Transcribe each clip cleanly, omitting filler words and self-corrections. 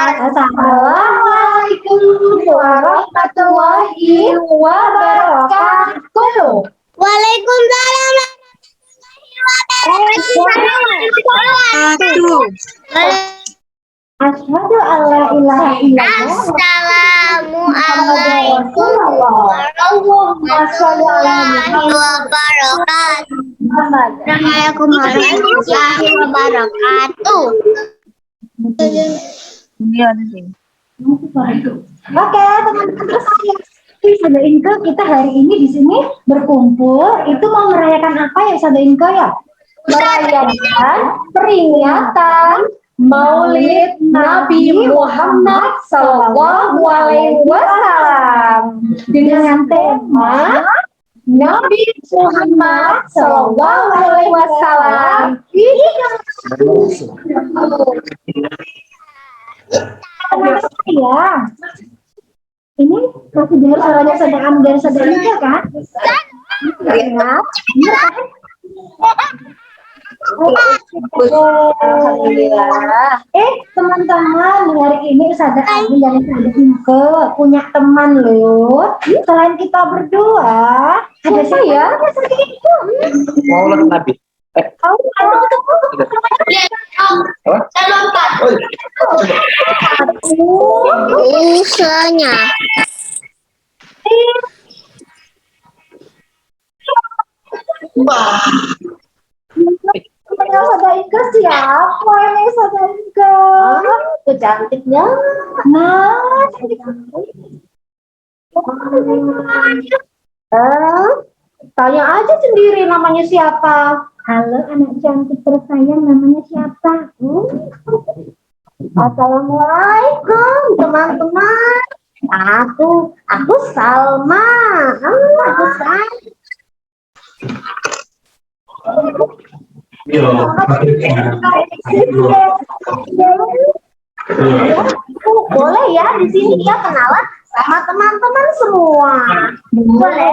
Assalamualaikum warahmatullahi wabarakatuh. Waalaikumsalam warahmatullahi wabarakatuh. Asyhadu alla ilaha illallah. Assalamualaikum warahmatullahi wabarakatuh. Assalamualaikum warahmatullahi wabarakatuh. Oke, teman-teman tersayang. Sada Inke, kita hari ini di sini berkumpul. Itu mau merayakan apa ya, Sada Inke ya? Merayakan peringatan Maulid Nabi Muhammad Sallallahu Alaihi Wasallam dengan tema Nabi Muhammad Sallallahu Alaihi Wasallam. Ya, ini masih dengar suaranya sedang dari Sada Inke kan? Ya. Alhamdulillah. Teman-teman, hari ini Sada Amin dari Sada Inke punya teman loh. Selain kita berdua, ada siapa ya? Maulid Nabi. Misalnya. Sada Inke siapa ini Sada Inke? Tuh cantiknya. Nah, tanya aja sendiri namanya siapa. Halo anak cantik tersayang, namanya siapa? Assalamualaikum teman-teman. Aku Salma. Aku Salma. Boleh ya di sini dia kenalan sama teman-teman semua. Boleh.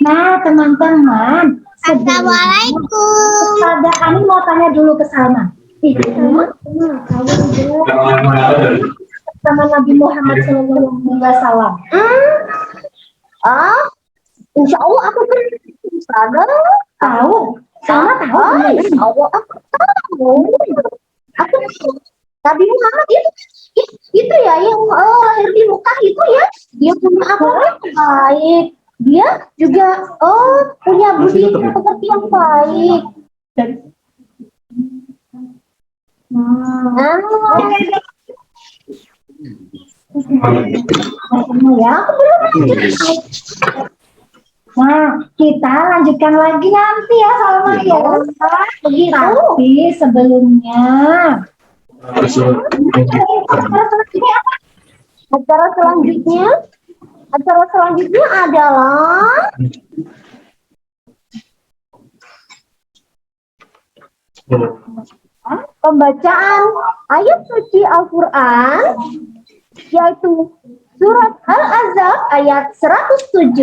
Nah teman-teman, Assalamualaikum. Sada Amin mau tanya dulu ke Salma. Sama Nabi Muhammad SAW. Insya Allah aku tahu. Sama tahu. Insya Allah aku tahu. Aku Nabi Muhammad itu ya yang lahir di Mekah itu ya. Dia punya apa? Baik. Dia juga punya budi pekerti yang baik. Ya, aku belum lanjut. Nah, kita lanjutkan lagi nanti ya Salma ya. Begitu. Tapi sebelumnya acara selanjutnya adalah pembacaan ayat suci Al-Quran, yaitu surat Al-Ahzab ayat 107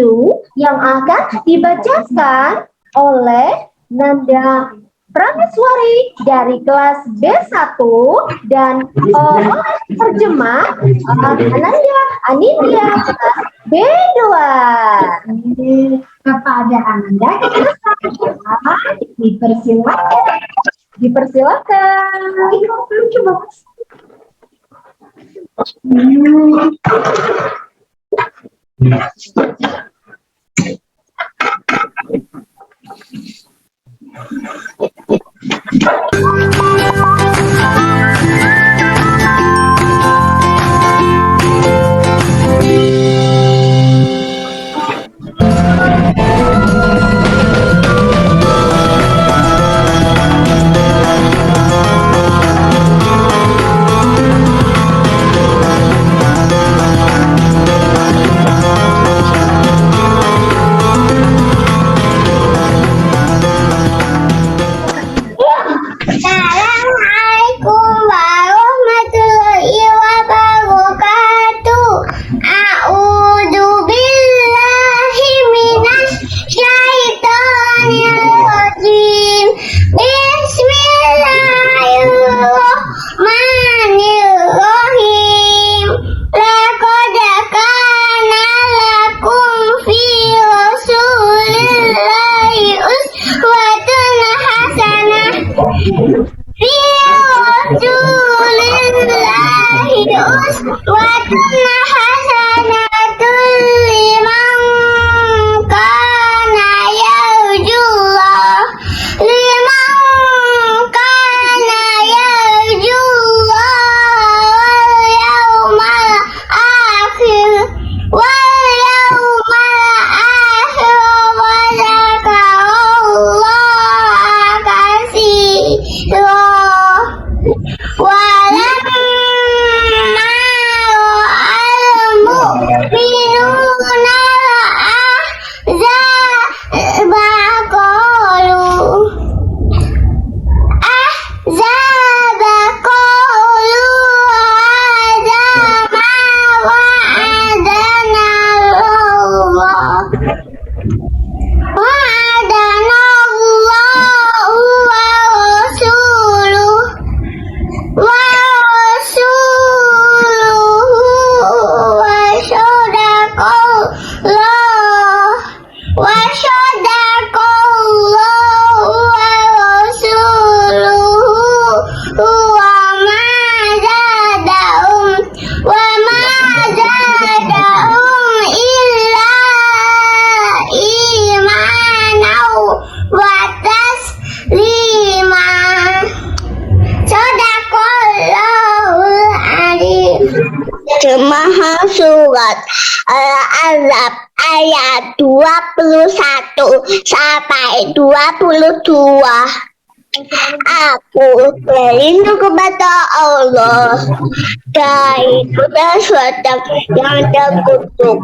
yang akan dibacakan oleh Nanda Prameswari dari kelas B1 dan oleh terjemah Anindya kelas B2. Kepada Anda dipersilakan. Coba. Terjemahan surat Al-Ahzab ayat 21 sampai 22. Aku berlindung kepada Allah dari segala sesuatu yang terkutuk.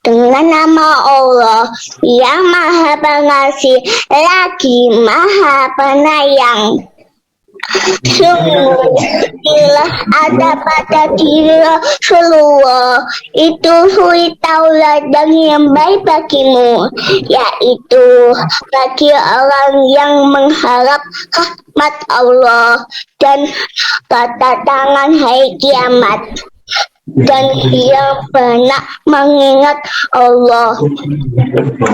Dengan nama Allah yang Maha Pengasih lagi Maha Penyayang. Sungguh bila ada pada diri Rasulullah itu suri Taurat dan yang baik bagimu, yaitu bagi orang yang mengharap rahmat Allah dan kedatangan hari kiamat, dan yang pernah mengingat Allah.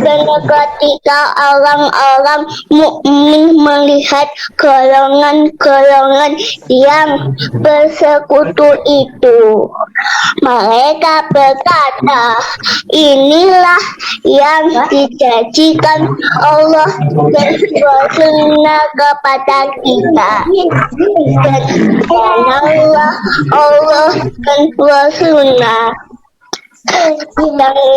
Dan ketika orang-orang mukmin melihat golongan-golongan yang bersekutu itu, mereka berkata, inilah yang dijanjikan Allah dan Rasulnya kepada kita. Dan Allah dan Rasulnya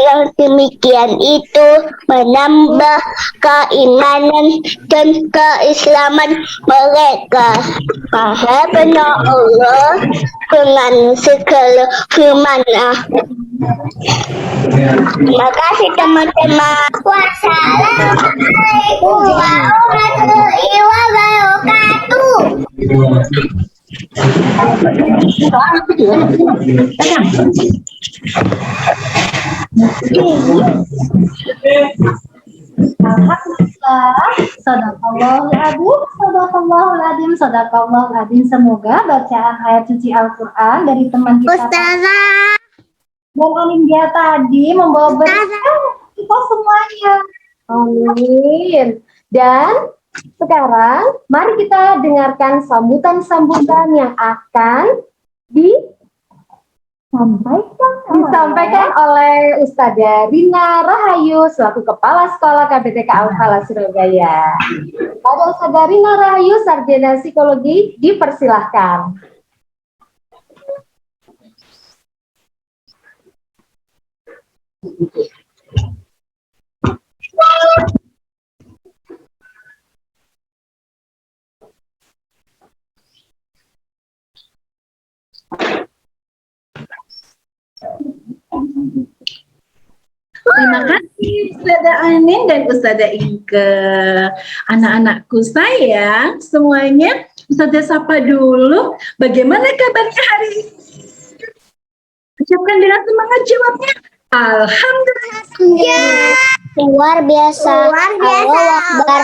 yang demikian itu menambah keimanan dan keislaman mereka. Maha benar Allah dengan segala firman-Nya. Terima kasih teman-teman. Wassalamualaikum warahmatullahi wabarakatuh. Sadaqallahul azim. Semoga bacaan ayat suci Al-Quran dari teman kita Ustazah, dan Anindya tadi membawa berkah kita semuanya. Amin. Dan sekarang mari kita dengarkan sambutan-sambutan yang akan disampaikan oleh Ustazah Rina Rahayu selaku Kepala Sekolah KBTK Al-Falah Surabaya. Pada Ustazah Rina Rahayu, Sarjana Psikologi, dipersilahkan. Terima kasih Ustazah Anin dan Ustazah Inke. Anak-anakku sayang semuanya, Ustazah sapa dulu. Bagaimana kabarnya hari ini? Ucapkan dengan semangat jawabnya. Alhamdulillah. ya, luar biasa. Allahu Akbar.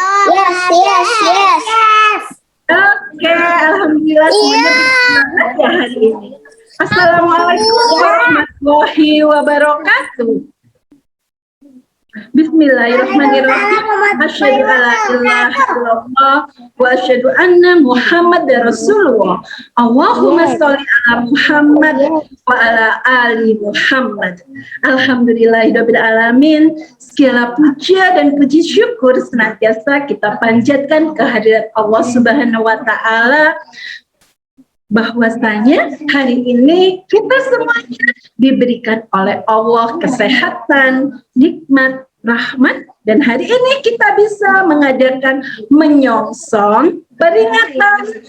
Yes. Oke, alhamdulillah semuanya bersemangat ya hari ini. Assalamualaikum warahmatullahi wabarakatuh. Bismillahirrahmanirrahim. Asyhadu alla ilaha illallah wa asyhadu anna Muhammadar Rasulullah. Allahumma sholli ala Muhammad wa ala ali Muhammad. Alhamdulillahirabbil alamin. Segala puja dan puji syukur senantiasa kita panjatkan kehadirat Allah Subhanahu wa taala, bahwasanya hari ini kita semuanya diberikan oleh Allah kesehatan, nikmat, rahmat, dan hari ini kita bisa mengadakan menyongsong peringatan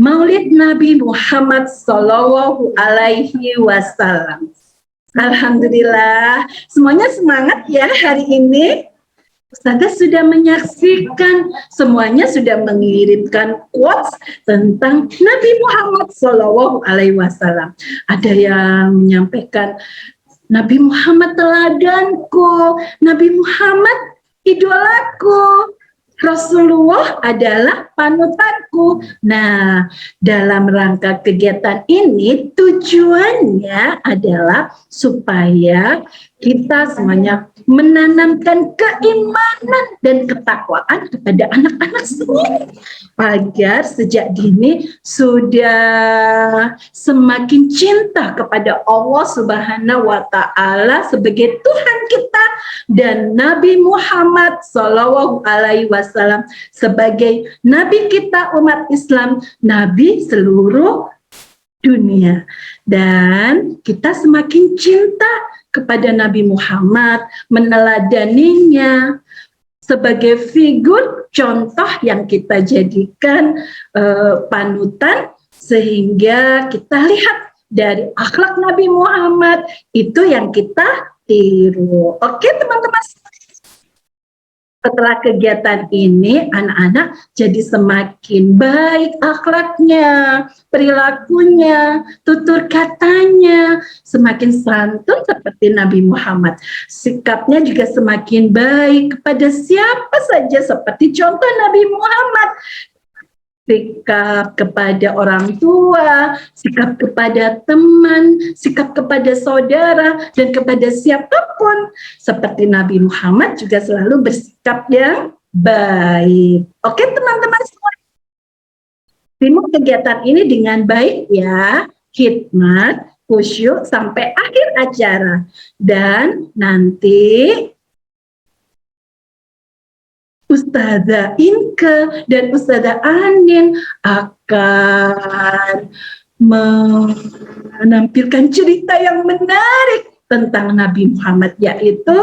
Maulid Nabi Muhammad Sallallahu Alaihi Wasallam. Alhamdulillah, semuanya semangat ya hari ini. Ustazah sudah menyaksikan, semuanya sudah mengirimkan quotes tentang Nabi Muhammad Shallallahu Alaihi Wasallam. Ada yang menyampaikan, Nabi Muhammad teladanku, Nabi Muhammad idolaku, Rasulullah adalah panutanku. Nah, dalam rangka kegiatan ini tujuannya adalah supaya kita semuanya menanamkan keimanan dan ketakwaan kepada anak-anak semua, agar sejak dini sudah semakin cinta kepada Allah Subhanahu wa taala sebagai Tuhan kita dan Nabi Muhammad Shallallahu Alaihi Wasallam sebagai Nabi kita umat Islam, Nabi seluruh dunia. Dan kita semakin cinta kepada Nabi Muhammad, meneladaninya sebagai figur contoh yang kita jadikan panutan, sehingga kita lihat dari akhlak Nabi Muhammad itu yang kita tiru. Oke teman-teman, setelah kegiatan ini anak-anak jadi semakin baik akhlaknya, perilakunya, tutur katanya, semakin santun seperti Nabi Muhammad. Sikapnya juga semakin baik kepada siapa saja seperti contoh Nabi Muhammad. Sikap kepada orang tua, sikap kepada teman, sikap kepada saudara, dan kepada siapapun. Seperti Nabi Muhammad juga selalu bersikap yang baik. Oke teman-teman semua, simak kegiatan ini dengan baik ya, khidmat, khusyuk sampai akhir acara. Dan nanti Ustazah Inke dan Ustazah Anin akan menampilkan cerita yang menarik tentang Nabi Muhammad, yaitu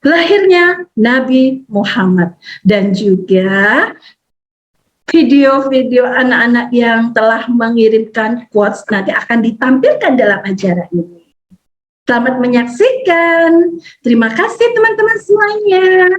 lahirnya Nabi Muhammad, dan juga video-video anak-anak yang telah mengirimkan quotes nanti akan ditampilkan dalam acara ini. Selamat menyaksikan. Terima kasih teman-teman semuanya.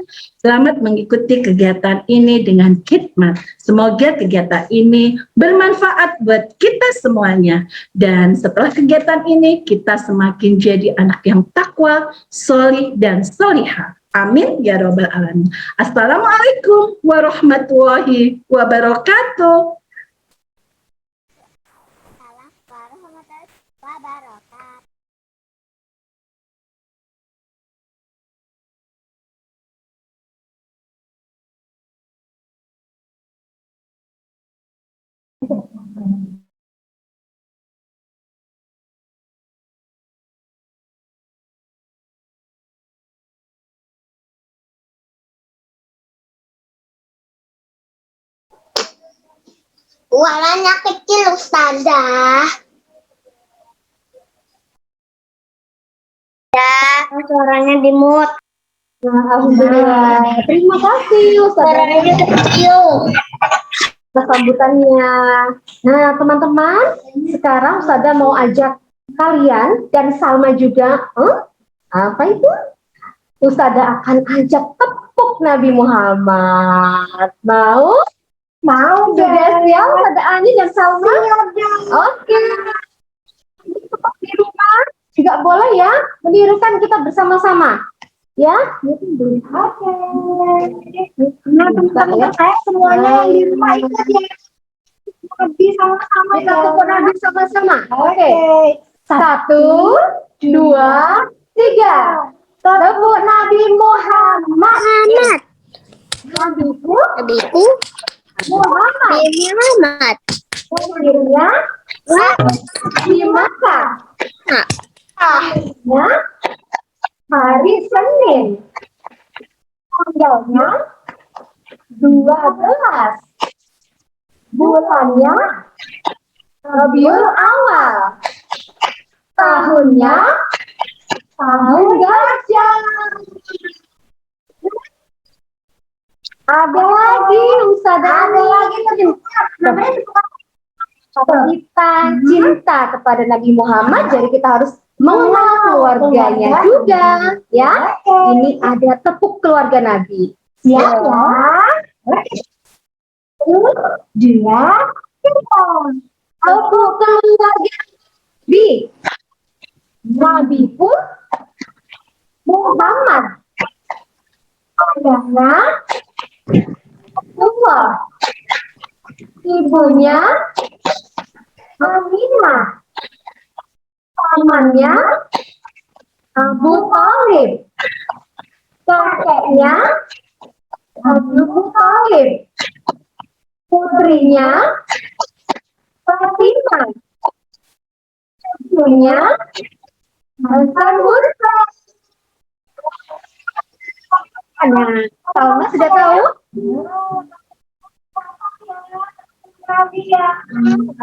Selamat mengikuti kegiatan ini dengan khidmat. Semoga kegiatan ini bermanfaat buat kita semuanya. Dan setelah kegiatan ini, kita semakin jadi anak yang takwa, solih, dan solihah. Amin ya robbal alamin. Assalamualaikum warahmatullahi wabarakatuh. Suaranya kecil, Ustazah. Ya, suaranya dimut. Alhamdulillah. Terima kasih Suaranya kecil. sambutannya. Nah, teman-teman, sekarang Ustazah mau ajak kalian dan Salma juga. Apa itu? Ustazah akan ajak tepuk Nabi Muhammad. Mau? Mau juga siap Ustazah Ani dan Salma? Oke. Di rumah juga boleh ya, menirukan kita bersama-sama. Ya, oke. Nah, teman-teman saya semuanya yang di rumah ikut ya. Nabi sama-sama. Kita tepuk Nabi sama-sama. Oke. 1, 2, 3. Tepuk Nabi Muhammad. Nabiku Muhammad. Lahirnya di Makkah. Tahunnya hari Senin. Tanggalnya 12. Bulannya Rabiul Awal. Tahunnya tahun gajah. Ada lagi Ustazah, ada lagi tadi. Kita cinta kepada Nabi Muhammad, jadi kita harus mengenal keluarganya juga, ya. Ini ada tepuk keluarga Nabi. Siap ya? Dia tepuk keluarga Nabi. Nabi pun Muhammad. Ayahnya Rasulullah. Ibunya Aminah. Pamannya Abu Thalib. Kakeknya Abu Thalib. Putrinya Fatimah. Cucunya Hasan Hussein. Nah, Salma sudah tahu? Ya.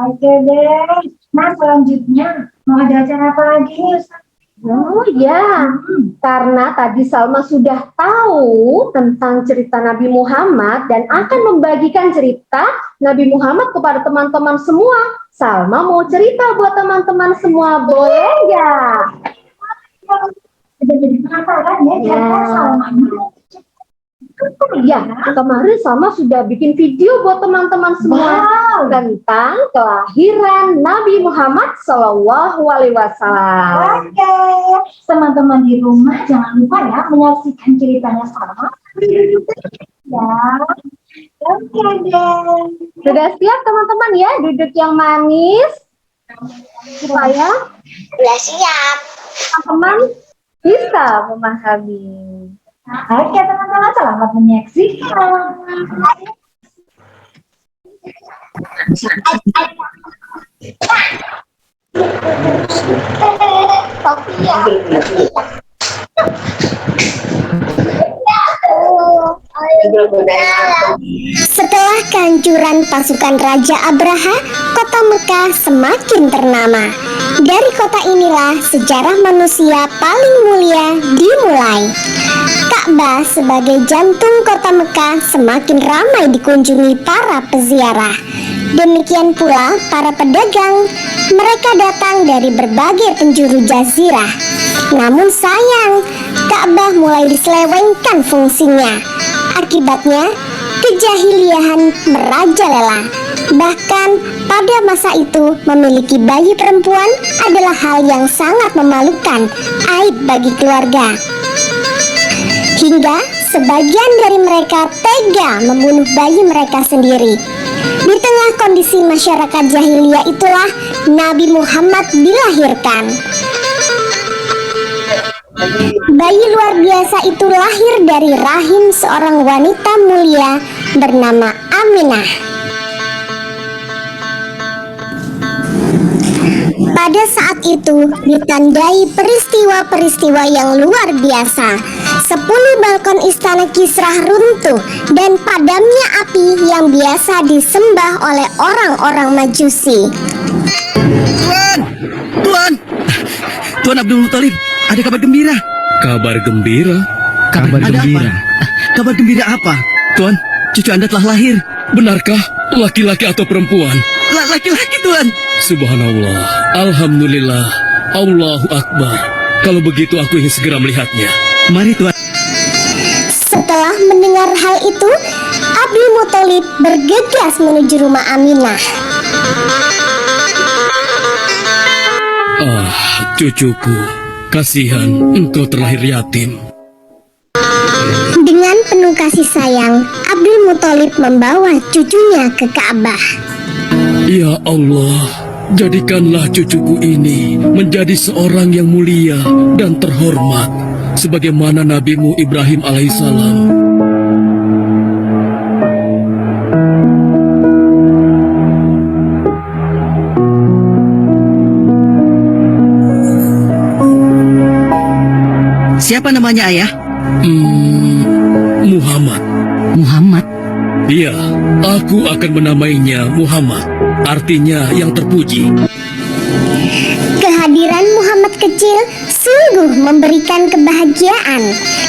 Oke deh. Nah, selanjutnya mau ada acara apa lagi nih, Ustaz? Oh ya, karena tadi Salma sudah tahu tentang cerita Nabi Muhammad dan akan membagikan cerita Nabi Muhammad kepada teman-teman semua. Salma mau cerita buat teman-teman semua, boleh nggak? Sudah jadi penasaran ya, Salma. Ya, kemarin Salma sudah bikin video buat teman-teman semua tentang kelahiran Nabi Muhammad Shallallahu Alaihi Wasallam. Oke, teman-teman di rumah jangan lupa ya menyaksikan ceritanya Salma. Ya, oke deh. Sudah siap teman-teman ya, duduk yang manis supaya Udah siap. teman-teman bisa memahami. Oke teman-teman, selamat menyaksikan. Setelah kehancuran pasukan Raja Abraha, kota Mekah semakin ternama. Dari kota inilah sejarah manusia paling mulia dimulai. Ka'bah sebagai jantung kota Mekah semakin ramai dikunjungi para peziarah. Demikian pula para pedagang, mereka datang dari berbagai penjuru jazirah. Namun sayang, Ka'bah mulai diselewengkan fungsinya. Akibatnya, kejahiliahan merajalela. Bahkan pada masa itu memiliki bayi perempuan adalah hal yang sangat memalukan, aib bagi keluarga. Hingga sebagian dari mereka tega membunuh bayi mereka sendiri. Di tengah kondisi masyarakat jahiliyah itulah Nabi Muhammad dilahirkan. Bayi luar biasa itu lahir dari rahim seorang wanita mulia bernama Aminah. Pada saat itu ditandai peristiwa-peristiwa yang luar biasa. 10 balkon istana Kisrah runtuh dan padamnya api yang biasa disembah oleh orang-orang Majusi. Tuan Abdul Muthalib, ada kabar gembira. Kabar gembira? Kabar gembira? Kabar gembira apa? Tuan, cucu Anda telah lahir. Benarkah? Laki-laki atau perempuan? Laki-laki, Tuan. Subhanallah, Alhamdulillah, Allahu Akbar. Kalau begitu aku ingin segera melihatnya. Mari, Tuan. Setelah mendengar hal itu, Abdul Muthalib bergegas menuju rumah Aminah. Ah, cucuku, kasihan engkau terlahir yatim. Dengan penuh kasih sayang, Abdul Muthalib membawa cucunya ke Ka'bah. Ya Allah, jadikanlah cucuku ini menjadi seorang yang mulia dan terhormat, sebagaimana Nabimu Ibrahim alaihissalam. Siapa namanya, Ayah? Muhammad. Muhammad. Iya, aku akan menamainya Muhammad, artinya yang terpuji. Kehadiran Muhammad kecil sungguh memberikan kebahagiaan,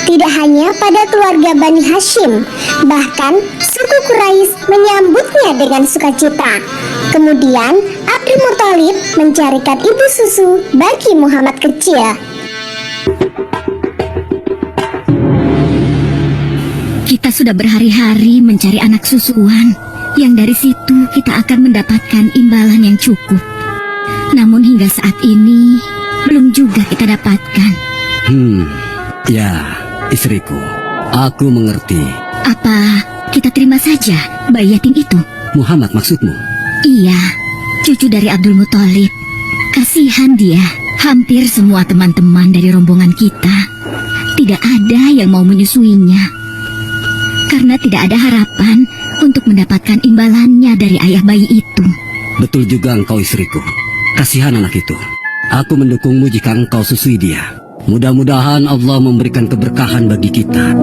tidak hanya pada keluarga Bani Hashim, bahkan suku Quraisy menyambutnya dengan sukacita. Kemudian Abdul Muthalib mencarikan ibu susu bagi Muhammad kecil. Kita sudah berhari-hari mencari anak susuan, yang dari situ kita akan mendapatkan imbalan yang cukup. Namun hingga saat ini belum juga kita dapatkan. Ya, istriku, aku mengerti. Apa kita terima saja bayi yatim itu? Muhammad maksudmu? Iya, cucu dari Abdul Muthalib. Kasihan dia. Hampir semua teman-teman dari rombongan kita tidak ada yang mau menyusuinya, karena tidak ada harapan untuk mendapatkan imbalannya dari ayah bayi itu. Betul juga engkau, istriku. Kasihan anak itu. Aku mendukungmu jika engkau susui dia. Mudah-mudahan Allah memberikan keberkahan bagi kita.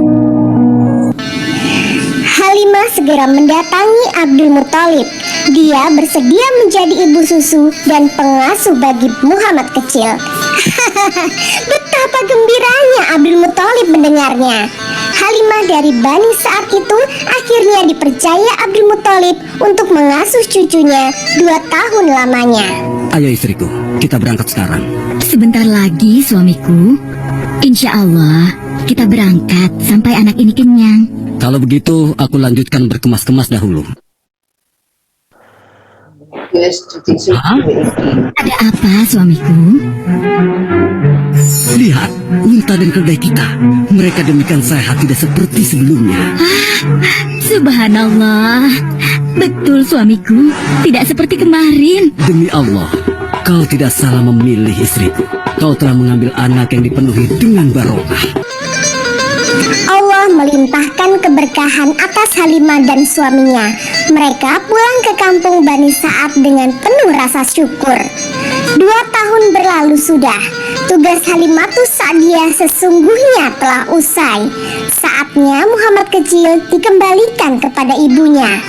Halimah segera mendatangi Abdul Muthalib. Dia bersedia menjadi ibu susu dan pengasuh bagi Muhammad kecil. Betapa gembiranya Abdul Muthalib mendengarnya. Halimah dari Bani Sa'ad itu akhirnya dipercaya Abdul Muthalib untuk mengasuh cucunya 2 tahun lamanya. Ayo istriku, kita berangkat sekarang. Sebentar lagi suamiku. Insya Allah kita berangkat sampai anak ini kenyang. Kalau begitu, aku lanjutkan berkemas-kemas dahulu. Ada apa suamiku? Lihat, unta dan keledai kita. Mereka demikian sehat, tidak seperti sebelumnya. Subhanallah. Betul suamiku, tidak seperti kemarin. Demi Allah, kau tidak salah memilih istriku. Kau telah mengambil anak yang dipenuhi dengan barokah. Allah melimpahkan keberkahan atas Halimah dan suaminya. Mereka pulang ke kampung Bani Sa'ad dengan penuh rasa syukur. 2 tahun berlalu sudah. Tugas Halimatus Sa'diyah sesungguhnya telah usai. Saatnya Muhammad kecil dikembalikan kepada ibunya.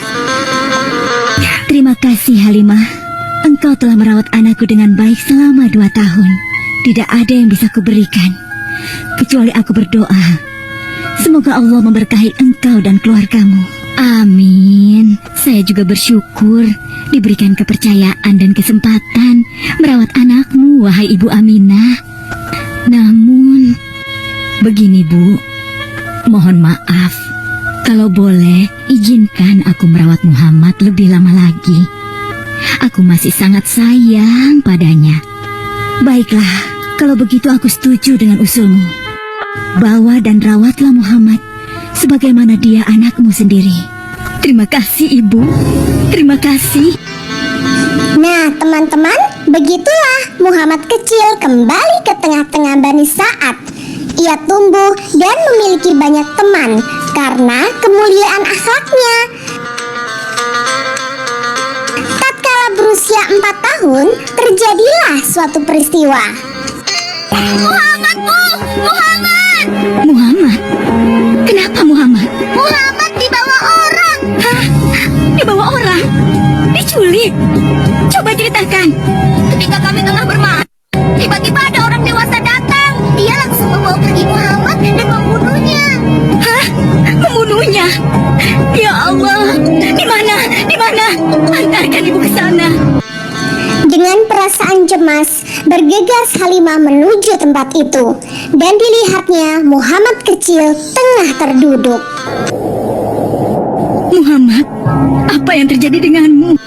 Terima kasih Halimah. Engkau telah merawat anakku dengan baik selama 2 tahun. Tidak ada yang bisa kuberikan kecuali aku berdoa. Semoga Allah memberkahi engkau dan keluargamu. Amin. Saya juga bersyukur diberikan kepercayaan dan kesempatan merawat anakmu, wahai Ibu Aminah. Namun, begini Bu, mohon maaf. Kalau boleh, izinkan aku merawat Muhammad lebih lama lagi. Aku masih sangat sayang padanya. Baiklah, kalau begitu aku setuju dengan usulmu. Bawa dan rawatlah Muhammad sebagaimana dia anakmu sendiri. Terima kasih Ibu. Terima kasih. Nah teman-teman, begitulah Muhammad kecil kembali ke tengah-tengah Bani Sa'ad. Ia tumbuh dan memiliki banyak teman karena kemuliaan akhlaknya. Tatkala berusia 4 tahun, terjadilah suatu peristiwa. Muhammad, Bu! Muhammad! Muhammad? Kenapa Muhammad? Muhammad dibawa orang. Hah? Dibawa orang? Diculik? Coba ceritakan. Ketika kami tengah bermain, tiba-tiba ada orang dewasa datang. Dia langsung membawa pergi Muhammad dan membunuhnya. Hah? Membunuhnya? Ya Allah, di mana? Di mana? Antarkan ibu ke sana. Dengan perasaan cemas, bergegas Halimah menuju tempat itu, dan dilihatnya Muhammad kecil tengah terduduk. Muhammad, apa yang terjadi denganmu?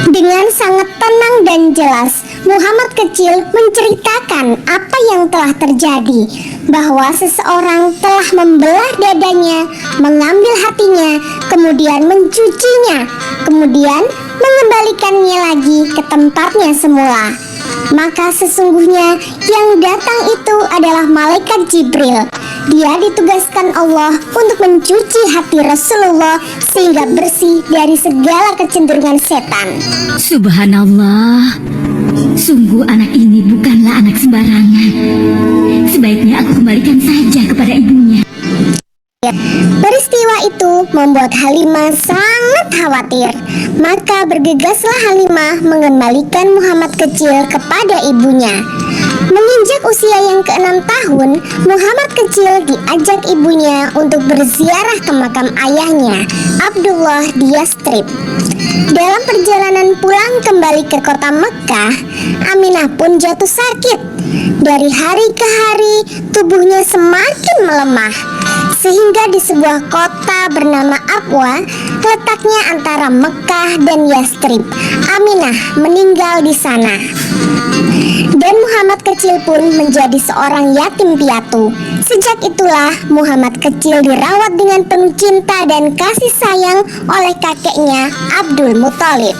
Dengan sangat tenang dan jelas, Muhammad kecil menceritakan apa yang telah terjadi, bahwa seseorang telah membelah dadanya, mengambil hatinya, kemudian mencucinya, kemudian mengembalikannya lagi ke tempatnya semula. Maka sesungguhnya yang datang itu adalah malaikat Jibril. Dia ditugaskan Allah untuk mencuci hati Rasulullah sehingga bersih dari segala kecenderungan setan. Subhanallah. Sungguh anak ini bukanlah anak sembarangan. Sebaiknya aku kembalikan saja kepada ibunya. Peristiwa itu membuat Halimah sangat khawatir. Maka bergegaslah Halimah mengembalikan Muhammad kecil kepada ibunya. Menginjak usia yang ke-6 tahun, Muhammad kecil diajak ibunya untuk berziarah ke makam ayahnya, Abdullah di Yastrib. Dalam perjalanan pulang kembali ke kota Mekkah, Aminah pun jatuh sakit. Dari hari ke hari, tubuhnya semakin melemah, sehingga di sebuah kota bernama Abwa, letaknya antara Mekkah dan Yastrib, Aminah meninggal di sana. Dan Muhammad kecil pun menjadi seorang yatim piatu. Sejak itulah Muhammad kecil dirawat dengan penuh cinta dan kasih sayang oleh kakeknya Abdul Muthalib.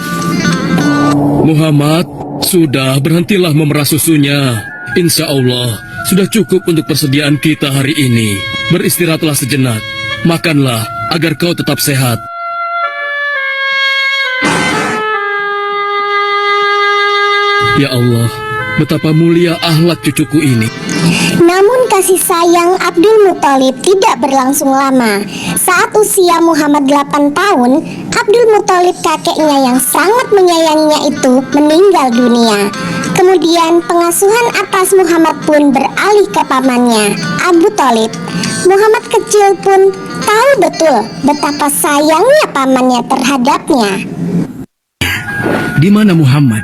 Muhammad, sudah berhentilah memerah susunya. Insya Allah, sudah cukup untuk persediaan kita hari ini. Beristirahatlah sejenak. Makanlah agar kau tetap sehat. Ya Allah, betapa mulia akhlak cucuku ini. Namun kasih sayang Abdul Muthalib tidak berlangsung lama. Saat usia Muhammad 8 tahun, Abdul Muthalib kakeknya yang sangat menyayanginya itu meninggal dunia. Kemudian pengasuhan atas Muhammad pun beralih ke pamannya, Abu Thalib. Muhammad kecil pun tahu betul betapa sayangnya pamannya terhadapnya. Di mana Muhammad?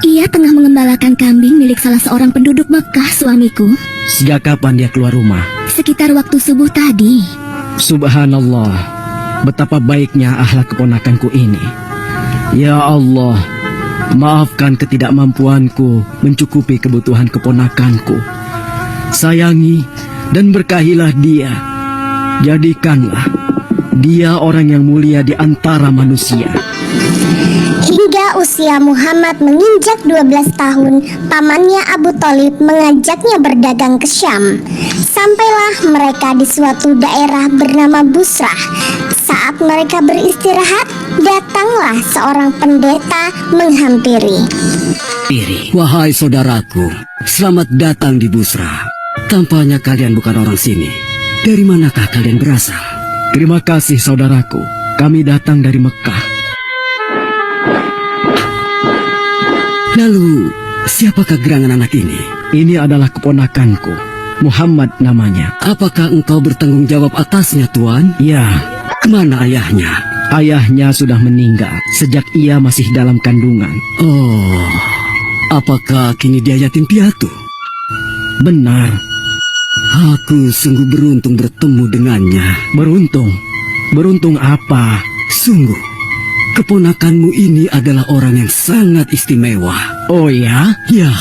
Ia tengah mengembalakan kambing milik salah seorang penduduk Mekah, suamiku. Sejak kapan dia keluar rumah? Sekitar waktu subuh tadi. Subhanallah, betapa baiknya akhlak keponakanku ini. Ya Allah, maafkan ketidakmampuanku mencukupi kebutuhan keponakanku. Sayangi dan berkahilah dia. Jadikanlah dia orang yang mulia di antara manusia. Hingga usia Muhammad menginjak 12 tahun, pamannya Abu Thalib mengajaknya berdagang ke Syam. Sampailah mereka di suatu daerah bernama Busrah. Saat mereka beristirahat, datanglah seorang pendeta menghampiri. Wahai saudaraku, selamat datang di Busra. Tampaknya kalian bukan orang sini. Dari manakah kalian berasal? Terima kasih saudaraku, kami datang dari Mekah. Lalu, siapakah gerangan anak ini? Ini adalah keponakanku, Muhammad namanya. Apakah engkau bertanggung jawab atasnya, Tuan? Ya, Kemana ayahnya? ayahnya sudah meninggal sejak ia masih dalam kandungan. Oh, apakah kini dia yatim piatu? Benar, Aku sungguh beruntung bertemu dengannya. beruntung. Beruntung apa? Sungguh, keponakanmu ini adalah orang yang sangat istimewa. Oh ya? Ya,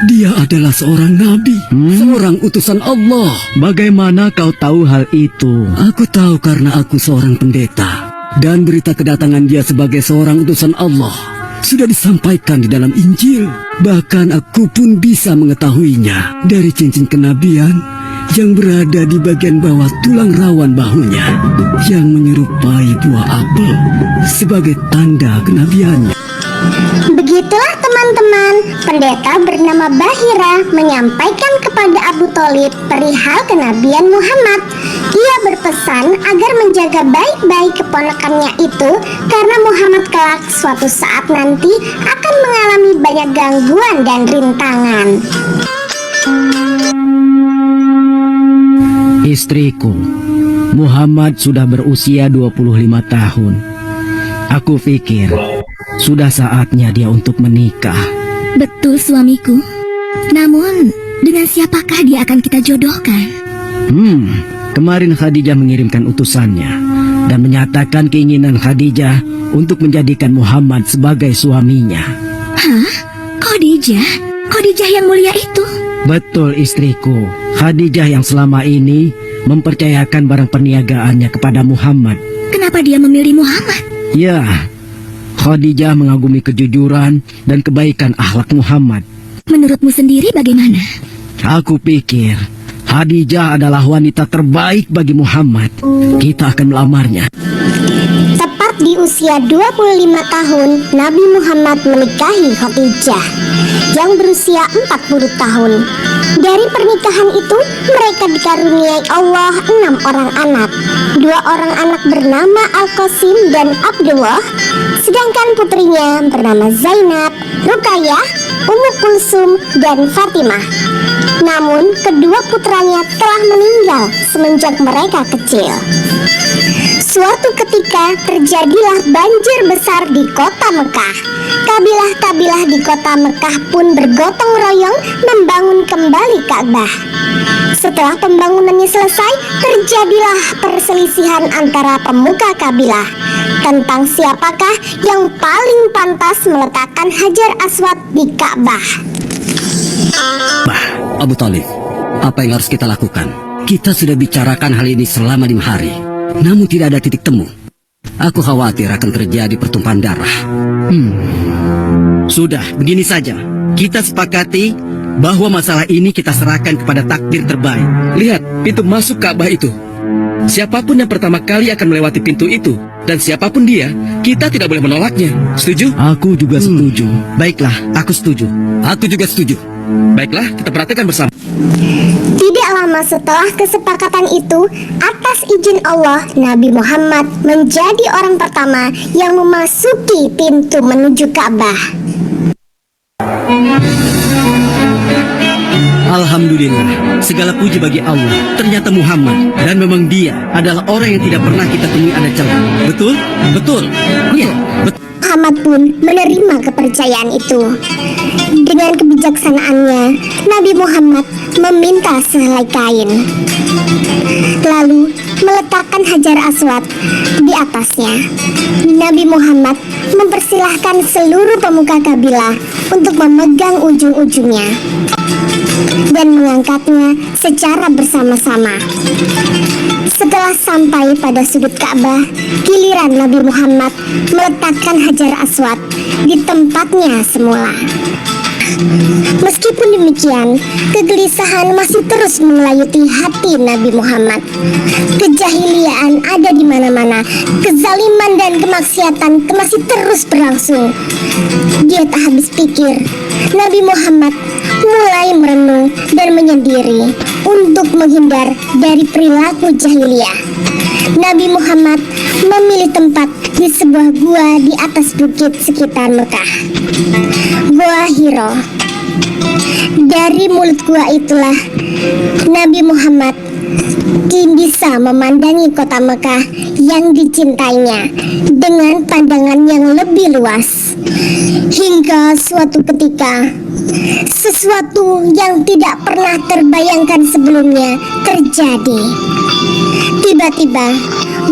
dia adalah seorang nabi, seorang utusan Allah. Bagaimana kau tahu hal itu? Aku tahu karena aku seorang pendeta. Dan berita kedatangan dia sebagai seorang utusan Allah sudah disampaikan di dalam Injil. Bahkan aku pun bisa mengetahuinya dari cincin kenabian yang berada di bagian bawah tulang rawan bahunya yang menyerupai buah apel sebagai tanda kenabiannya. Begitulah teman-teman, pendeta bernama Bahira menyampaikan kepada Abu Thalib perihal kenabian Muhammad. Ia berpesan agar menjaga baik-baik keponakannya itu karena Muhammad kelak suatu saat nanti akan mengalami banyak gangguan dan rintangan. Istriku, Muhammad sudah berusia 25 tahun. Aku pikir sudah saatnya dia untuk menikah. Betul, suamiku. Namun, dengan siapakah dia akan kita jodohkan? Kemarin Khadijah mengirimkan utusannya dan menyatakan keinginan Khadijah untuk menjadikan Muhammad sebagai suaminya. Hah? Khadijah? Khadijah yang mulia itu? Betul istriku, Khadijah yang selama ini mempercayakan barang perniagaannya kepada Muhammad. Kenapa dia memilih Muhammad? Ya, Khadijah mengagumi kejujuran dan kebaikan akhlak Muhammad. Menurutmu sendiri bagaimana? Aku pikir Khadijah adalah wanita terbaik bagi Muhammad. Kita akan melamarnya. Tepat di usia 25 tahun, Nabi Muhammad menikahi Khadijah yang berusia 40 tahun. Dari pernikahan itu, mereka dikaruniai Allah 6 orang anak. 2 orang anak bernama Al-Qasim dan Abdullah, sedangkan putrinya bernama Zainab, Ruqayyah, Ummu Kulsum, dan Fatimah. Namun, kedua putranya telah meninggal semenjak mereka kecil. Suatu ketika terjadilah banjir besar di kota Mekah. Kabilah-kabilah di kota Mekah pun bergotong royong membangun kembali Ka'bah. Setelah pembangunannya selesai, terjadilah perselisihan antara pemuka kabilah tentang siapakah yang paling pantas meletakkan Hajar Aswad di Ka'bah. Abu Thalib, apa yang harus kita lakukan? Kita sudah bicarakan hal ini selama 5 hari, namun tidak ada titik temu. Aku khawatir akan terjadi pertumpahan darah. Sudah, begini saja. Kita sepakati bahwa masalah ini kita serahkan kepada takdir terbaik. Lihat, pintu masuk Ka'bah itu. Siapapun yang pertama kali akan melewati pintu itu, dan siapapun dia, kita tidak boleh menolaknya. Setuju? Aku juga setuju. Baiklah, aku setuju. Aku juga setuju. Baiklah, kita perhatikan bersama. Tidak lama setelah kesepakatan itu, atas izin Allah, Nabi Muhammad menjadi orang pertama yang memasuki pintu menuju Ka'bah. Alhamdulillah, segala puji bagi Allah. Ternyata Muhammad, dan memang dia adalah orang yang tidak pernah kita temui ada celah. Betul? Betul. Ya. Betul. Muhammad pun menerima kepercayaan itu. Dengan kebijaksanaannya, Nabi Muhammad meminta sehelai kain, lalu meletakkan Hajar Aswad di atasnya. Nabi Muhammad mempersilahkan seluruh pemuka kabilah untuk memegang ujung-ujungnya dan mengangkatnya secara bersama-sama. Setelah sampai pada sudut Ka'bah, giliran Nabi Muhammad meletakkan Hajar Aswad di tempatnya semula. Meskipun demikian, kegelisahan masih terus mengelayuti hati Nabi Muhammad. Kejahiliaan ada di mana-mana, kezaliman dan kemaksiatan masih terus berlangsung. Dia tak habis pikir. Nabi Muhammad mulai merenung dan menyendiri untuk menghindar dari perilaku jahiliyah. Nabi Muhammad memilih tempat di sebuah gua di atas bukit sekitar Mekah, Gua Hiro. Dari mulut gua itulah Nabi Muhammad bisa memandangi kota Mekah yang dicintainya dengan pandangan yang lebih luas. Hingga suatu ketika, sesuatu yang tidak pernah terbayangkan sebelumnya terjadi. Tiba-tiba,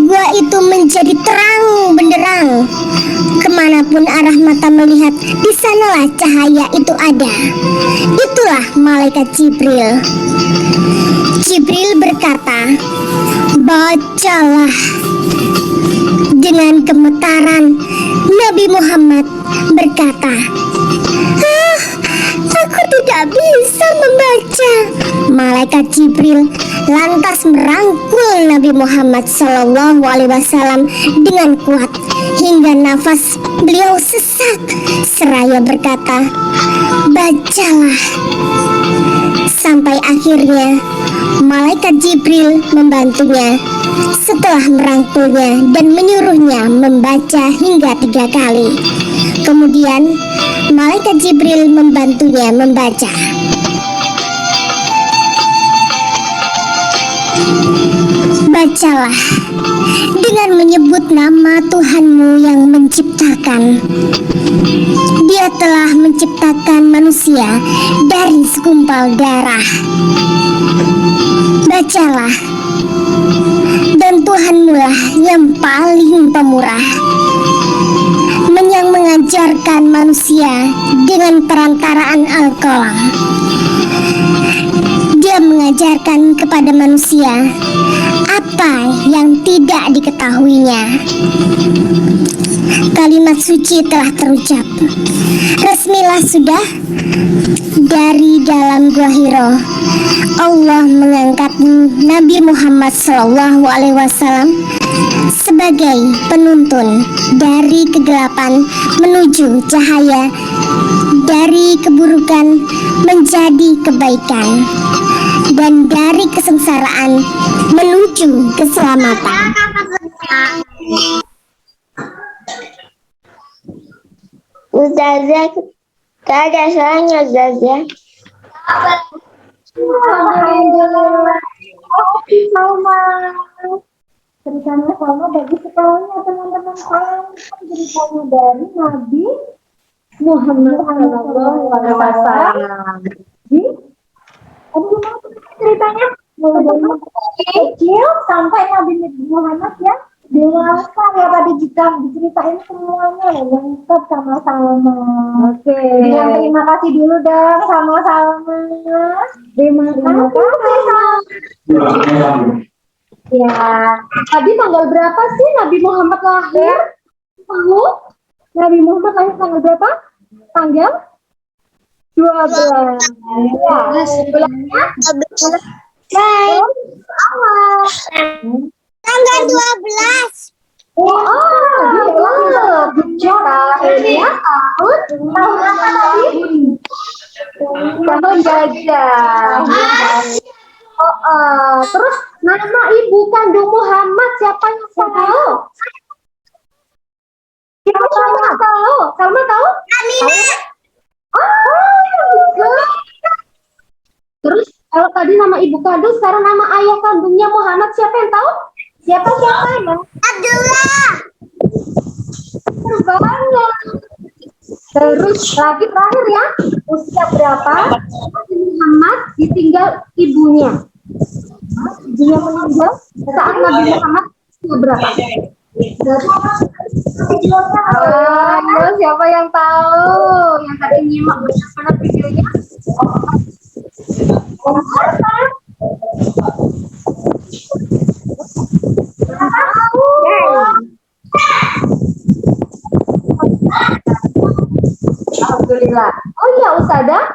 gua itu menjadi terang benderang. Kemanapun arah mata melihat, di sanalah cahaya itu ada. Itulah malaikat Jibril. Jibril berkata, "Bacalah." Dengan gemetaran, Nabi Muhammad berkata, "Aku tidak bisa membaca." Malaikat Jibril lantas merangkul Nabi Muhammad SAW dengan kuat hingga nafas beliau sesak seraya berkata, "Bacalah." Sampai akhirnya malaikat Jibril membantunya setelah merangkulnya dan menyuruhnya membaca hingga 3 kali. Kemudian malaikat Jibril membantunya membaca. Bacalah dengan menyebut nama Tuhanmu yang menciptakan. Dia telah menciptakan manusia dari segumpal darah. Bacalah. Dan Tuhanmu lah yang paling pemurah, yang mengajarkan manusia dengan perantaraan Al-Qalam. Dia mengajarkan kepada manusia apa yang tidak diketahuinya. Kalimat suci telah terucap. Resmilah sudah. Dari dalam Gua Hiro, Allah mengangkat Nabi Muhammad SAW sebagai penuntun dari kegelapan menuju cahaya, dari keburukan menjadi kebaikan, dan dari kesengsaraan menuju keselamatan. Ustazah, tak ada salahnya Ustazah. Alhamdulillah. Salma. Ceritanya Salma bagus sekali ya teman-teman. Ceritanya dari Nabi Muhammad SAW. Jadi, ceritanya kecil sampai Nabi Muhammad ya dewasa ya, tadi jika diceritain semuanya ya, lengkap sama Salma. Oke. Terima kasih dulu dong sama Salma. Terima kasih Salma. Ya, tadi tanggal berapa sih Nabi Muhammad lahir? Tahu? Nabi Muhammad lahir tanggal berapa? Tanggal 12. Ya, bulannya 12. Baik. Awal. Tanggal 12. Tahunnya tahun apa tadi? Tahun gajah. Terus nama ibu kandung Muhammad siapa yang tahu? Siapa yang tahu? Salma tahu? Good. Terus kalau tadi nama ibu kandung, sekarang nama ayah kandungnya Muhammad siapa yang tahu? Siapa ya? Abdullah. Banget. Terus lagi terakhir ya, usia berapa Muhammad ditinggal ibunya? Ibunya meninggal saat Nabi Muhammad usia berapa? Ayo, siapa yang tahu? Yang tadi nyimak bersama videonya? Alhamdulillah. Oh iya Ustazah.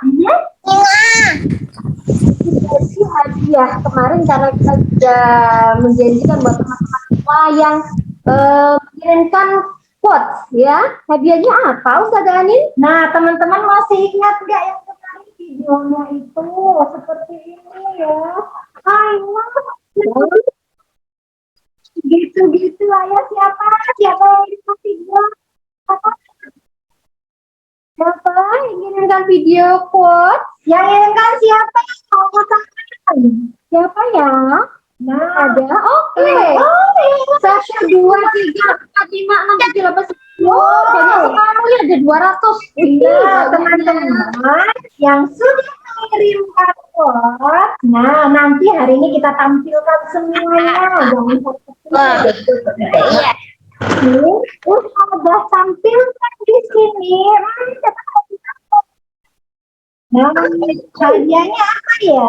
Jadi hadiah kemarin karena kita sudah menjanjikan buat teman-teman semua yang mengirimkan quotes ya. Hadiahnya apa Ustazah Anin? Nah teman-teman masih ingat nggak yang kemarin videonya itu seperti ini ya. Ayo. Gitu-gitu ayah siapa yang mengirimkan video? Siapa yang mengirimkan video quote? Yang mengirimkan siapa? Siapa ya? Nah, ada. Oke. Satu, dua, tiga, empat, lima, enam, tujuh, delapan, sepuluh. Banyak sekali ada 200. Iya, teman-teman yang sudah mengirimkan quote. Nah, nanti hari ini kita tampilkan semuanya. Jangan iya. Udah tampilkan di sini. Nah, hadiahnya apa ya?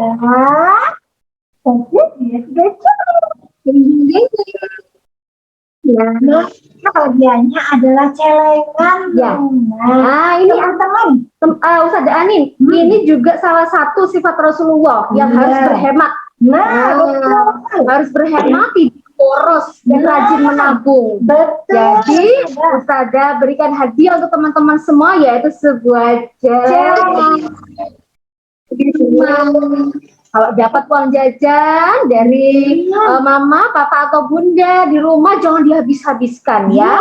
Nah, hadiahnya adalah celengan. Ya. Nah, ini teman-teman, Ustazah Anin, ini juga salah satu sifat Rasulullah yang harus berhemat. Nah, harus berhemat, tidak boros dan rajin menabung. Betul. Jadi, Ustazah berikan hadiah untuk teman-teman semua yaitu sebuah celengan. Kalau dapat uang jajan dari mama, papa atau bunda di rumah jangan dihabis-habiskan ya.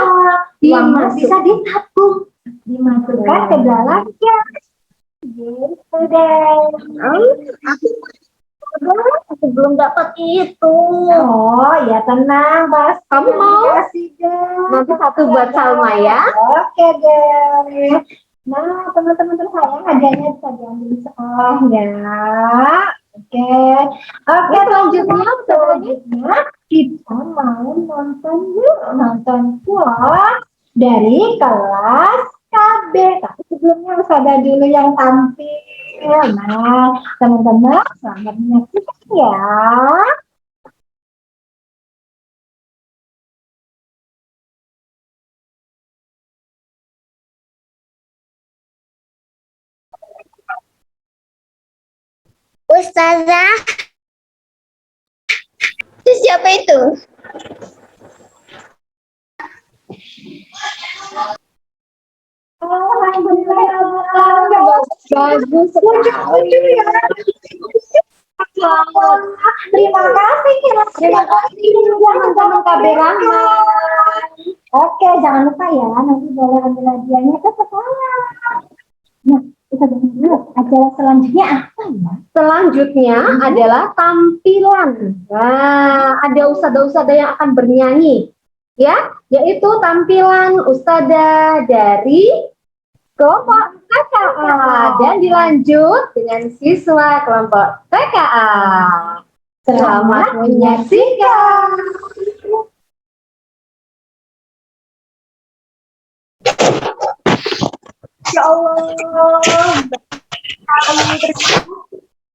Uangnya bisa ditabung, dimasukkan ke dalam gitu deh. Aku belum dapat itu. Oh ya tenang, Bas. Kamu mau? Nanti satu buat Salma ya. Oke deh. Nah, teman-teman tersayang hadiahnya bisa diambil di sekolah ya. Oke, selanjutnya kita mau nonton yuk, nonton vlog dari kelas KB. Tapi sebelumnya harus ada dulu yang tampil. Nah, teman-teman selamat menyaksikan ya. Ustazah, itu siapa itu? Bagus sekali ya. Terima kasih teman-teman KB Rahman. Oke, jangan lupa ya nanti boleh ambil hadiahnya ke sekolah. Nah, kita dulu acara selanjutnya apa ya? Selanjutnya adalah tampilan. Nah, ada ustadzah-ustadzah yang akan bernyanyi, ya, yaitu tampilan ustadzah dari kelompok TKA dan dilanjut dengan siswa kelompok TKA. Selamat menyaksikan. Ya Allah,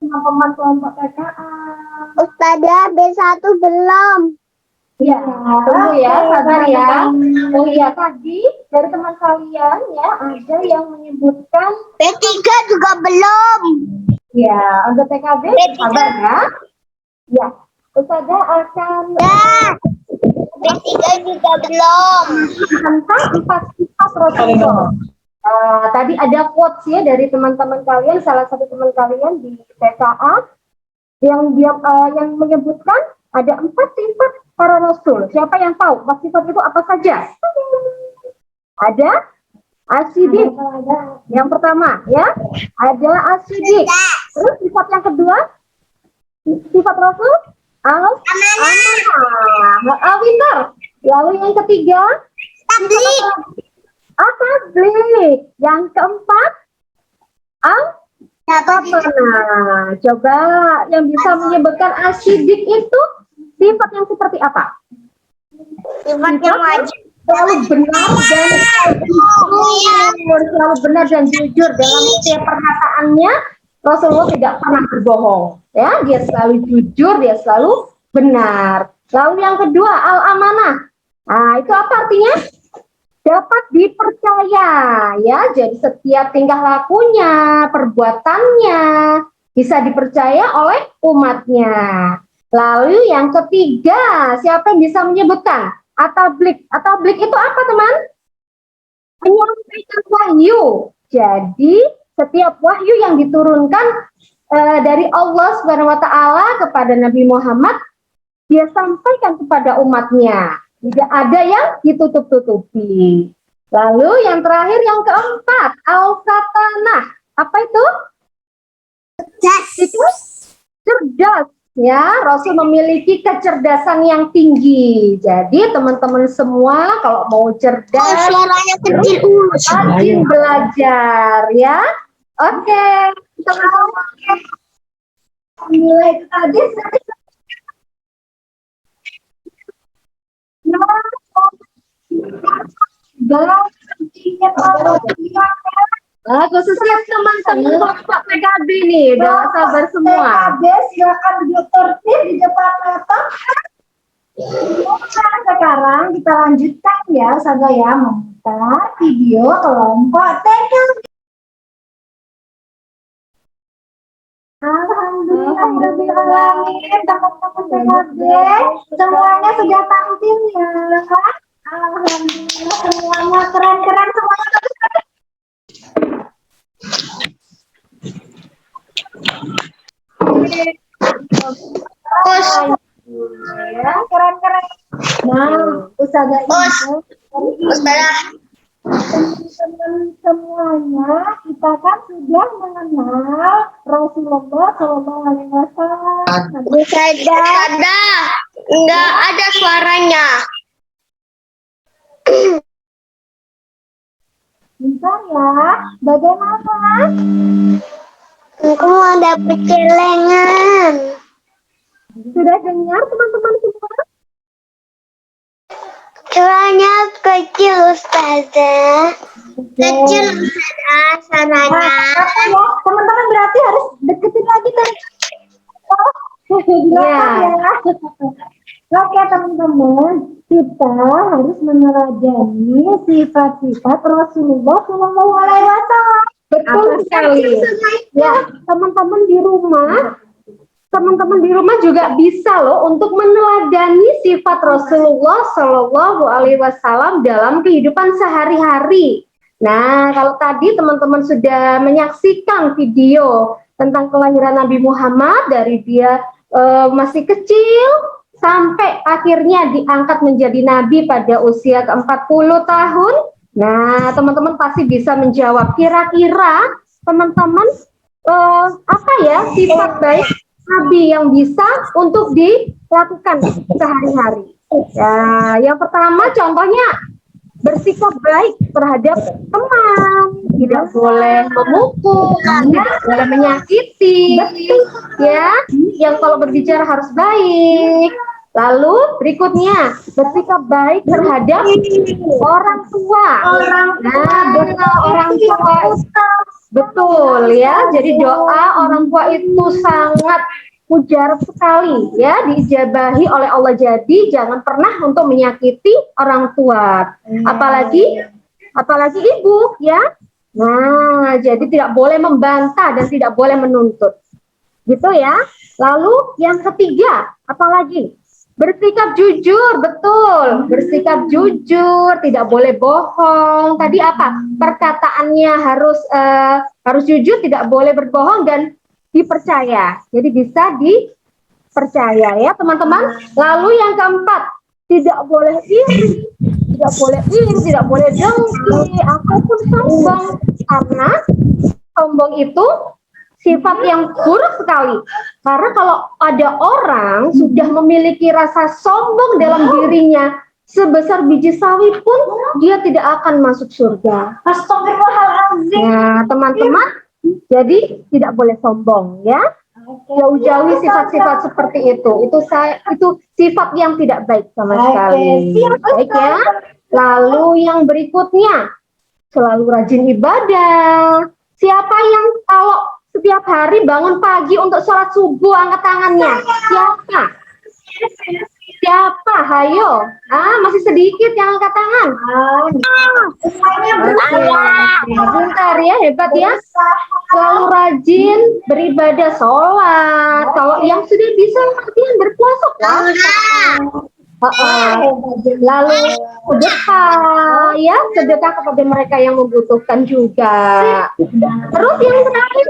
teman-teman kelompok TKA. Ustazah B1 belum. Ya, tunggu ya, sabar ya. Oh iya, tadi dari teman kalian ya ada yang menyebutkan B3 juga belum. ya untuk TKB, sabar ya. Ya, Ustazah akan Ketiga juga belum. Tentang 4 sifat Rasulullah. Tadi ada quotes ya dari teman-teman kalian, salah satu teman kalian di TKA yang menyebutkan ada 4 sifat para rasul. Siapa yang tahu 4 sifat itu apa saja? Ada asidik. Yang pertama ya, ada asidik. Terus sifat yang kedua, sifat rasul amanah. Winter. Lalu yang ketiga, tabligh. Yang keempat, amanah. Coba yang bisa menyebutkan asidik itu sifat yang seperti apa? Sifat yang wajib. Selalu benar dan jujur dalam setiap perkataannya. Rasulullah tidak pernah berbohong, ya, dia selalu jujur, dia selalu benar. Lalu yang kedua, al-amanah. Nah, itu apa artinya? Dapat dipercaya, ya. Jadi setiap tingkah lakunya, perbuatannya bisa dipercaya oleh umatnya. Lalu yang ketiga, siapa yang bisa menyebutkan? At-tabligh. At-tabligh itu apa, teman? Menyampaikan wahyu. Jadi setiap wahyu yang diturunkan dari Allah Subhanahu wa taala kepada Nabi Muhammad, dia sampaikan kepada umatnya. Tidak ada yang ditutup-tutupi. Lalu yang terakhir, yang keempat, al-fatanah. Apa itu? Itu cerdas. Ya, Rasul memiliki kecerdasan yang tinggi. Jadi teman-teman semua kalau mau cerdas, Suaranya kecil. rajin belajar, ya. Oke, kita nilai itu tadi. Khususnya teman-teman Bapak PKB nih, udah sabar semua. PKB silakan duduk tertib di depan laptop. Sekarang kita lanjutkan ya, Saga ya, memutar video kelompok TKB. Alhamdulillahirrahmanirrahim, teman-teman PKB semuanya sudah tampil ya. Alhamdulillah, semuanya keren-keren, semuanya bagus-bagus. Ya, keren-keren. Nah, Ustazah itu teman-teman semuanya, kita kan sudah mengenal Rasulullah Shallallahu Alaihi Wasallam. Enggak ada suaranya. Bentar ya, bagaimana? Aku mau dapet celengan. Sudah dengar teman-teman semua? Suaranya kecil, Ustazah. Kecil, Ustazah, suaranya. Ya, teman-teman berarti harus deketin lagi kan? Ya. Oke teman-teman, kita harus meneladani sifat-sifat Rasulullah Shallallahu Alaihi Wasallam. Betul sekali. Ya, teman-teman di rumah juga bisa loh untuk meneladani sifat Rasulullah Shallallahu Alaihi Wasallam dalam kehidupan sehari-hari. Nah, kalau tadi teman-teman sudah menyaksikan video tentang kelahiran Nabi Muhammad dari dia masih kecil sampai akhirnya diangkat menjadi nabi pada usia ke-40 tahun. Nah, teman-teman pasti bisa menjawab kira-kira teman-teman apa ya sifat baik nabi yang bisa untuk dilakukan sehari-hari. Ya, yang pertama contohnya bersikap baik terhadap teman, tidak boleh memukul, tidak boleh menyakiti, ya. Yang kalau berbicara harus baik. Lalu berikutnya bersikap baik terhadap orang tua. Nah, doa orang tua, betul ya. Jadi doa orang tua itu sangat mujarab sekali ya, diijabahi oleh Allah. Jadi jangan pernah untuk menyakiti orang tua, apalagi ibu ya. Nah, jadi tidak boleh membantah dan tidak boleh menuntut, gitu ya. Lalu yang ketiga, apalagi Bersikap jujur, betul. Bersikap jujur, tidak boleh bohong. Tadi apa? Perkataannya harus jujur, tidak boleh berbohong dan dipercaya. Jadi bisa dipercaya ya, teman-teman. Lalu yang keempat, tidak boleh iri. Tidak boleh iri, tidak boleh dengki, ataupun sombong. Karena sombong itu sifat yang buruk sekali. Karena kalau ada orang sudah memiliki rasa sombong dalam dirinya, sebesar biji sawi pun dia tidak akan masuk surga. Astagfirullahaladzim. Nah, teman-teman, jadi tidak boleh sombong ya. Jauh-jauhi sifat-sifat seperti itu. Itu sifat yang tidak baik sama sekali. Baik ya. Lalu yang berikutnya, selalu rajin ibadah. Siapa yang kalau setiap hari bangun pagi untuk sholat subuh, angkat tangannya? Siapa? Siapa? Hayo. Masih sedikit yang angkat tangan. Bentar ya, hebat ya. Selalu rajin beribadah, sholat. Kalau yang sudah bisa, artinya berpuasa. Lalu sedekah, ya, sedekah kepada mereka yang membutuhkan juga. Terus yang terakhir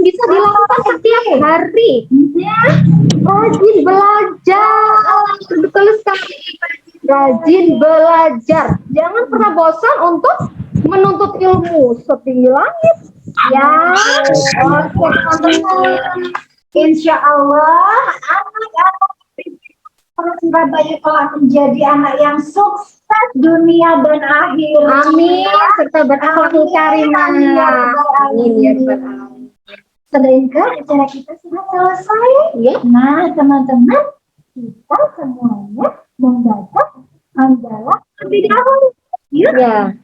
bisa dilakukan setiap hari, ya, rajin belajar, betul sekali, rajin belajar, jangan pernah bosan untuk menuntut ilmu setinggi langit, ya. Oke, teman-teman, insya Allah anak Surabaya telah menjadi anak yang sukses dunia dan akhir. Amin. Serta berakhlakul karimah. Amin ya Rabbal alamin. Sedangkan acara kita sudah selesai. Ya. Nah, teman-teman, kita semuanya mendapat adalah lebih dahulu. Ya.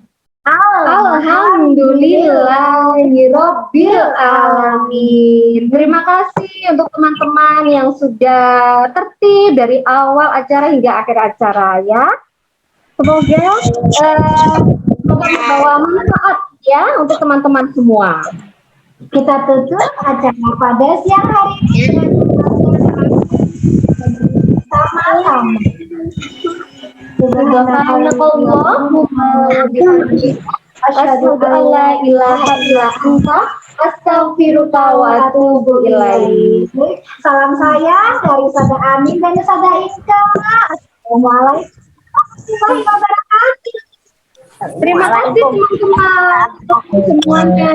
Alhamdulillahirabbil alamin. Terima kasih untuk teman-teman yang sudah tertib dari awal acara hingga akhir acara ya. Semoga membawa manfaat ya untuk teman-teman semua. Kita tutup acara pada siang hari ini sama-sama. Asyhadu an la ilaha illa anta astaghfiruka wa atubu ilaik. Salam sayang dari Sada Amin dan Sada Ika. Assalamualaikum warahmatullahi wabarakatuh. Terima kasih teman-teman semuanya.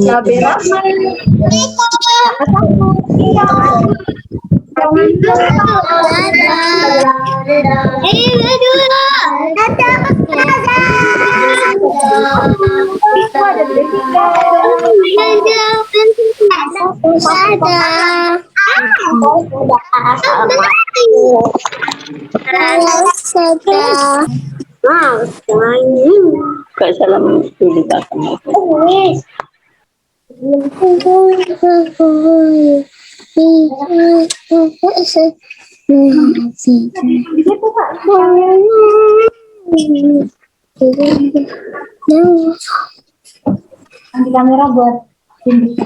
Ya berahmat. Ambil kamera buat ini.